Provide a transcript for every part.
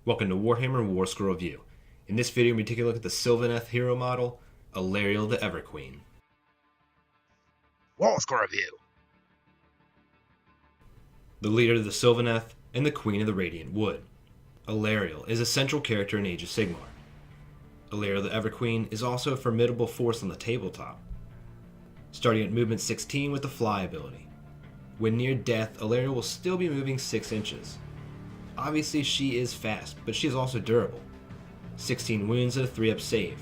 Welcome to Warhammer Warscroll Review. In this video, we take a look at the Sylvaneth hero model, Alarielle the Evverqueen. Warscroll Review. The leader of the Sylvaneth and the Queen of the Radiant Wood. Alarielle is a central character in Age of Sigmar. Alarielle the Evverqueen is also a formidable force on the tabletop, starting at movement 16 with the fly ability. When near death, Alarielle will still be moving 6 inches. Obviously she is fast, but she is also durable. 16 wounds and a 3-up save.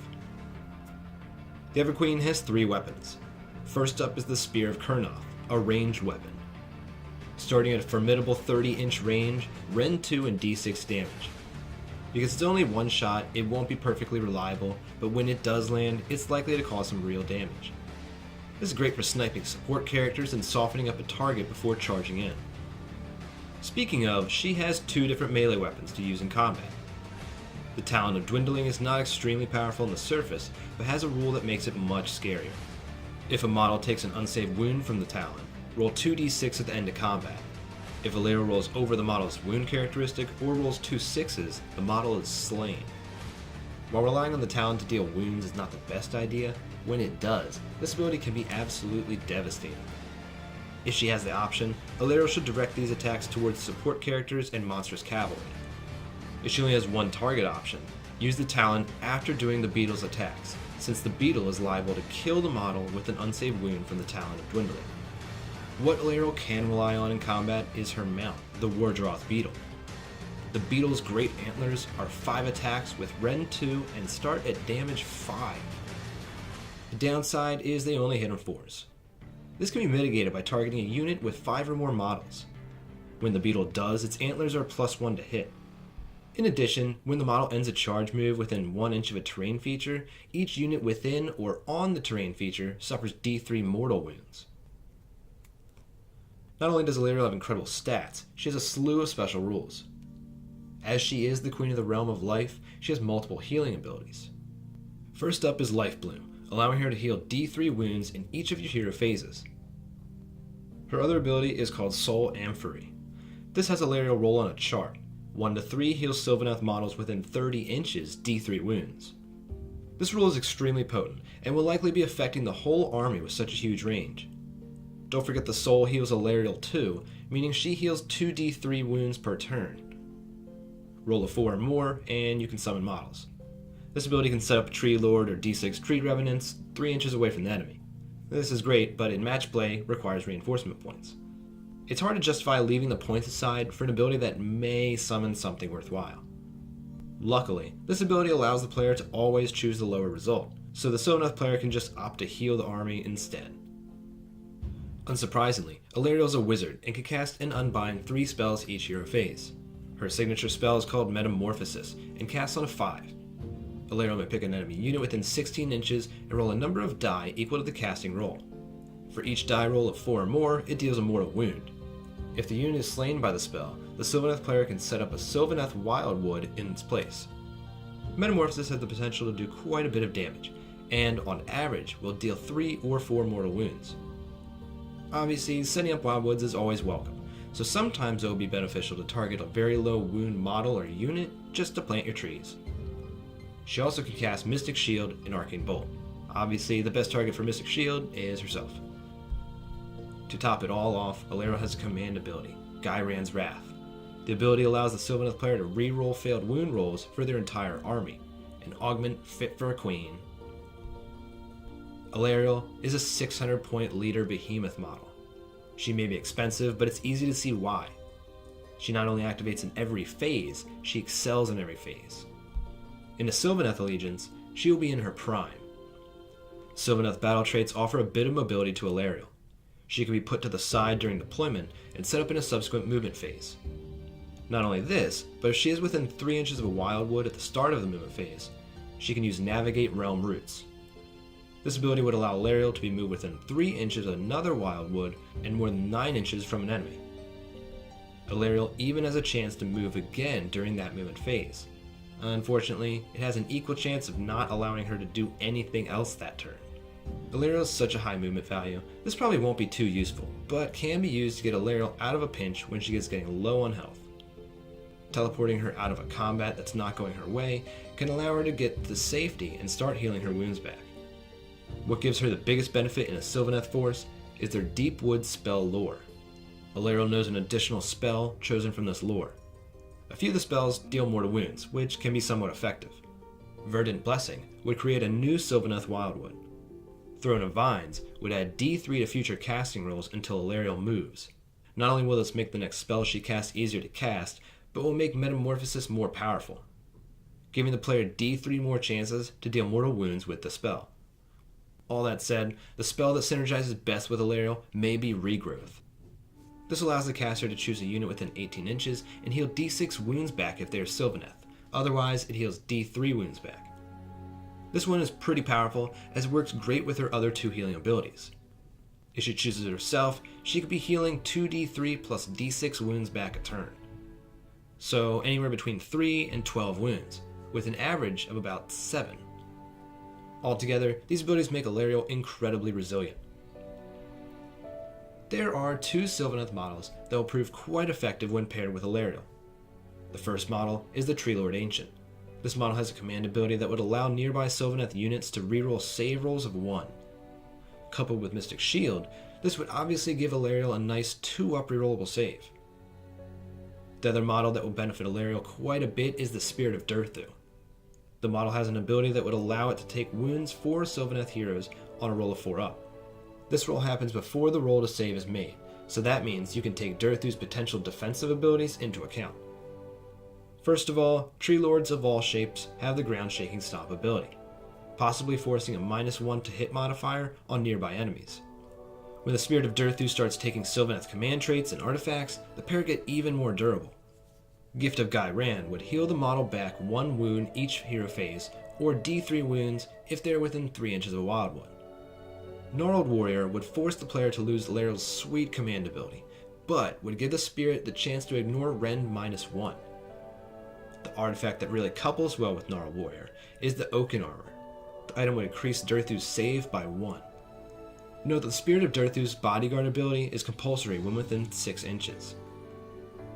The Evverqueen has 3 weapons. First up is the Spear of Kurnoth, a ranged weapon. Starting at a formidable 30-inch range, Ren 2 and D6 damage. Because it's only one shot, it won't be perfectly reliable, but when it does land, it's likely to cause some real damage. This is great for sniping support characters and softening up a target before charging in. Speaking of, she has 2 different melee weapons to use in combat. The Talon of Dwindling is not extremely powerful on the surface, but has a rule that makes it much scarier. If a model takes an unsaved wound from the Talon, roll 2d6 at the end of combat. If Alarielle rolls over the model's wound characteristic or rolls 2 6s, the model is slain. While relying on the Talon to deal wounds is not the best idea, when it does, this ability can be absolutely devastating. If she has the option, Alarielle should direct these attacks towards support characters and monstrous cavalry. If she only has one target option, use the Talon after doing the Beetle's attacks, since the Beetle is liable to kill the model with an unsaved wound from the Talon of Dwindling. What Alarielle can rely on in combat is her mount, the Wardroth Beetle. The Beetle's great antlers are 5 attacks with Ren 2 and start at damage 5. The downside is they only hit on 4s. This can be mitigated by targeting a unit with 5 or more models. When the Beetle does, its antlers are +1 to hit. In addition, when the model ends a charge move within 1 inch of a terrain feature, each unit within or on the terrain feature suffers D3 mortal wounds. Not only does Alarielle have incredible stats, she has a slew of special rules. As she is the Queen of the Realm of Life, she has multiple healing abilities. First up is Life Bloom, allowing her to heal D3 wounds in each of your hero phases. Her other ability is called Soul Amphory. This has Alarielle roll on a chart. 1 to 3 heals Sylvaneth models within 30 inches D3 wounds. This rule is extremely potent, and will likely be affecting the whole army with such a huge range. Don't forget the Soul heals Alarielle too, meaning she heals 2 D3 wounds per turn. Roll a 4 or more, and you can summon models. This ability can set up a Tree Lord or D6 Tree Revenants 3 inches away from the enemy. This is great, but in match play requires reinforcement points. It's hard to justify leaving the points aside for an ability that may summon something worthwhile. Luckily, this ability allows the player to always choose the lower result, so the Sylvaneth player can just opt to heal the army instead. Unsurprisingly, Alarielle is a wizard and can cast and unbind 3 spells each hero phase. Her signature spell is called Metamorphosis and casts on a 5. Alarielle may pick an enemy unit within 16 inches and roll a number of die equal to the casting roll. For each die roll of 4 or more, it deals a mortal wound. If the unit is slain by the spell, the Sylvaneth player can set up a Sylvaneth Wildwood in its place. Metamorphosis has the potential to do quite a bit of damage, and on average will deal 3 or 4 mortal wounds. Obviously, setting up Wildwoods is always welcome, so sometimes it will be beneficial to target a very low wound model or unit just to plant your trees. She also can cast Mystic Shield and Arcane Bolt. Obviously, the best target for Mystic Shield is herself. To top it all off, Alarielle has a command ability, Ghyran's Wrath. The ability allows the Sylvaneth player to re-roll failed wound rolls for their entire army, an augment fit for a queen. Alarielle is a 600-point leader behemoth model. She may be expensive, but it's easy to see why. She not only activates in every phase, she excels in every phase. In a Sylvaneth allegiance, she will be in her prime. Sylvaneth battle traits offer a bit of mobility to Alarielle. She can be put to the side during deployment and set up in a subsequent movement phase. Not only this, but if she is within 3 inches of a Wildwood at the start of the movement phase, she can use Navigate Realm Roots. This ability would allow Alarielle to be moved within 3 inches of another Wildwood and more than 9 inches from an enemy. Alarielle even has a chance to move again during that movement phase. Unfortunately, it has an equal chance of not allowing her to do anything else that turn. Alarielle is such a high movement value, this probably won't be too useful, but can be used to get Alarielle out of a pinch when she is getting low on health. Teleporting her out of a combat that's not going her way can allow her to get to safety and start healing her wounds back. What gives her the biggest benefit in a Sylvaneth force is their Deep Wood spell lore. Alarielle knows an additional spell chosen from this lore. A few of the spells deal mortal wounds, which can be somewhat effective. Verdant Blessing would create a new Sylvaneth Wildwood. Throne of Vines would add D3 to future casting rolls until Alarielle moves. Not only will this make the next spell she casts easier to cast, but will make Metamorphosis more powerful, giving the player D3 more chances to deal mortal wounds with the spell. All that said, the spell that synergizes best with Alarielle may be Regrowth. This allows the caster to choose a unit within 18 inches and heal D6 wounds back if they are Sylvaneth. Otherwise, it heals D3 wounds back. This one is pretty powerful, as it works great with her other 2 healing abilities. If she chooses it herself, she could be healing 2d3 plus d6 wounds back a turn. So anywhere between 3 and 12 wounds, with an average of about 7. Altogether, these abilities make Alarielle incredibly resilient. There are 2 Sylvaneth models that will prove quite effective when paired with Alarielle. The first model is the Tree Lord Ancient. This model has a command ability that would allow nearby Sylvaneth units to reroll save rolls of 1. Coupled with Mystic Shield, this would obviously give Alarielle a nice 2-up rerollable save. The other model that will benefit Alarielle quite a bit is the Spirit of Durthu. The model has an ability that would allow it to take wounds for Sylvaneth heroes on a roll of 4-up. This roll happens before the roll to save is made, so that means you can take Durthu's potential defensive abilities into account. First of all, Tree Lords of all shapes have the Ground Shaking Stomp ability, possibly forcing a -1 to hit modifier on nearby enemies. When the Spirit of Durthu starts taking Sylvaneth command traits and artifacts, the pair get even more durable. Gift of Ghyran would heal the model back 1 wound each hero phase, or D3 wounds if they are within 3 inches of a Wildwood. Gnarled Warrior would force the player to lose Alarielle's sweet command ability, but would give the Spirit the chance to ignore Rend -1. The artifact that really couples well with Gnarled Warrior is the Oaken Armor. The item would increase Durthu's save by 1. Note that the Spirit of Durthu's bodyguard ability is compulsory when within 6 inches.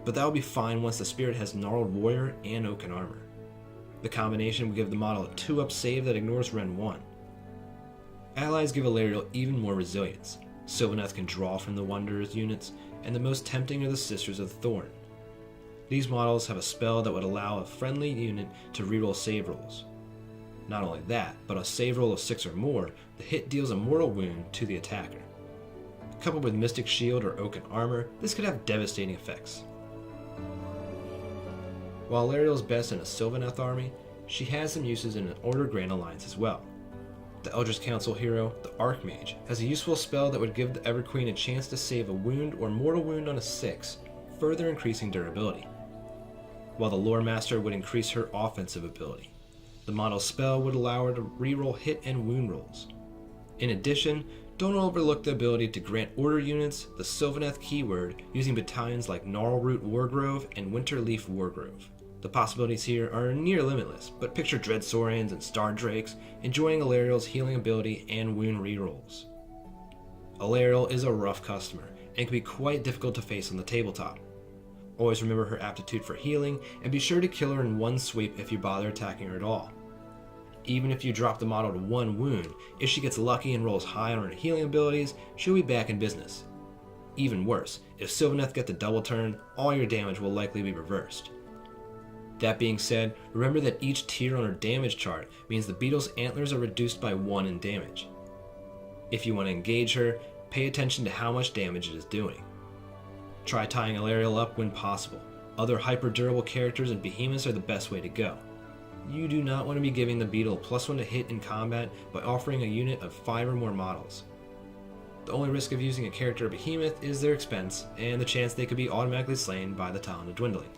But that will be fine once the Spirit has Gnarled Warrior and Oaken Armor. The combination would give the model a 2-up save that ignores Rend 1. Allies give Alarielle even more resilience. Sylvaneth can draw from the Wanderer's units, and the most tempting are the Sisters of the Thorn. These models have a spell that would allow a friendly unit to reroll save rolls. Not only that, but a save roll of 6 or more, the hit deals a mortal wound to the attacker. Coupled with Mystic Shield or Oaken Armor, this could have devastating effects. While Alarielle's best in a Sylvaneth army, she has some uses in an Order Grand Alliance as well. The Eldritch Council hero, the Archmage, has a useful spell that would give the Everqueen a chance to save a wound or mortal wound on a 6, further increasing durability. While the Lore Master would increase her offensive ability. The model's spell would allow her to reroll hit and wound rolls. In addition, don't overlook the ability to grant order units the Sylvaneth keyword using battalions like Gnarlroot Wargrove and Winterleaf Wargrove. The possibilities here are near limitless, but picture Dreadsaurians and Star Drakes enjoying Alarielle's healing ability and wound rerolls. Alarielle is a rough customer and can be quite difficult to face on the tabletop. Always remember her aptitude for healing, and be sure to kill her in 1 sweep if you bother attacking her at all. Even if you drop the model to 1 wound, if she gets lucky and rolls high on her healing abilities, she'll be back in business. Even worse, if Sylvaneth get the double turn, all your damage will likely be reversed. That being said, remember that each tier on her damage chart means the beetle's antlers are reduced by 1 in damage. If you want to engage her, pay attention to how much damage it is doing. Try tying Alarielle up when possible. Other hyper-durable characters and behemoths are the best way to go. You do not want to be giving the beetle a +1 to hit in combat by offering a unit of 5 or more models. The only risk of using a character or behemoth is their expense, and the chance they could be automatically slain by the Talon of Dwindling.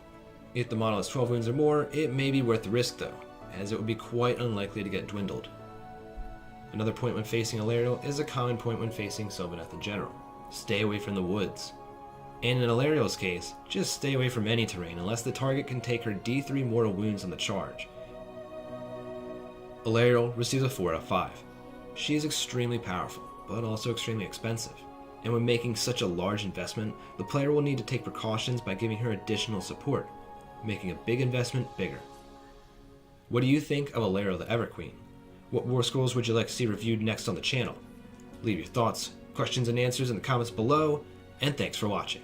If the model has 12 wounds or more, it may be worth the risk though, as it would be quite unlikely to get dwindled. Another point when facing Alarielle is a common point when facing Sylvaneth in general. Stay away from the woods. And in Alarielle's case, just stay away from any terrain unless the target can take her D3 mortal wounds on the charge. Alarielle receives a 4 out of 5. She is extremely powerful, but also extremely expensive. And when making such a large investment, the player will need to take precautions by giving her additional support. making a big investment bigger. What do you think of Alarielle the Evverqueen? What war scrolls would you like to see reviewed next on the channel? Leave your thoughts, questions, and answers in the comments below, and thanks for watching.